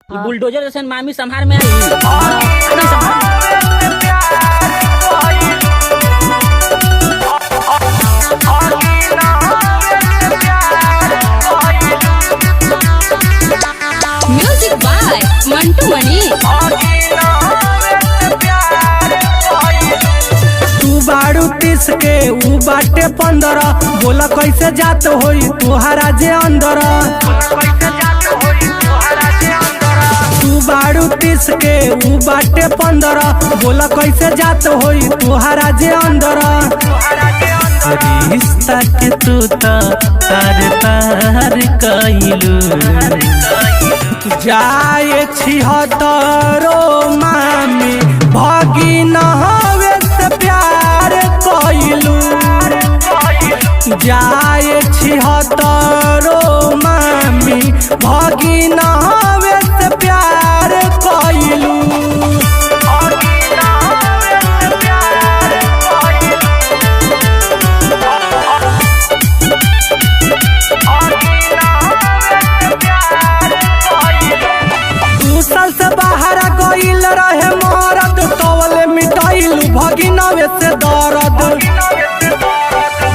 Bulldozer जैसे मामी संभार में आई। म्यूजिक बाय मंटू मनी। तू बाड़ू 30 के ऊ बाटे 15, बोला कैसे जात होई तुहरा जे अंदर। तू बाड़ू 30 के ऊ बाटे 15, बोला कैसे जात होई तुहरा जे अंदर। रिश्ता के तू तार तार कइलू जाए 76 मामी भगिन हवे से प्यार कइलू। जाए 76 मामी भगिन हवे से प्यार कइलू। से बाहर गइल रहे मरद, तवले मिटाइल भगिनवे से दर्द।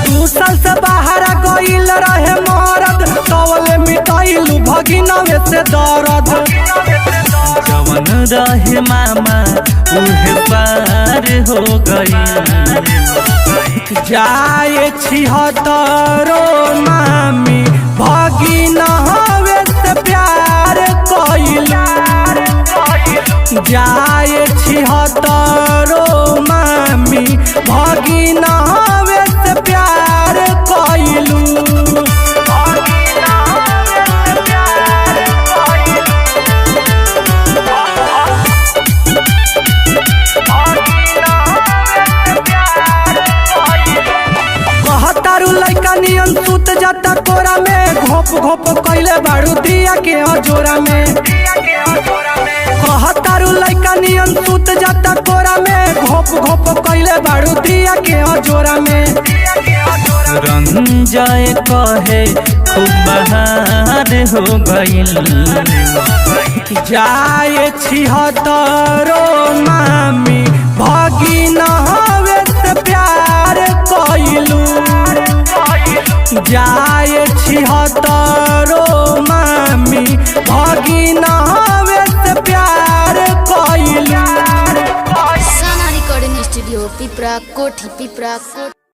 2 साल से बाहर गइल रहे मरद, तवले मिटाइल भगिनवे से दर्द। जवन रहे मामा उहे पार हो गई। जाए 76 मामी भगिन हवे से प्यार कइलू। जाए 76 मामी भगिन हवे से प्यार कइलू। कहतारू लइका नियन सुत जाता कोरा में, घोप घोप कइले बाड़ू दिया के हजोरा में। कहतारू लइका नियन सुत जाता कोरा में, घोप घोप कइले बाड़ू दिया के हजोरा में। रंजय कहे खूब बहार हो गइल। जाए 76 मामी भगिन हवे से प्यार कइलू। जाए 76 मामी भगिन हवे से प्यार कइलू। साना रिकॉर्डिंग स्टूडियो पिपरा कोठी।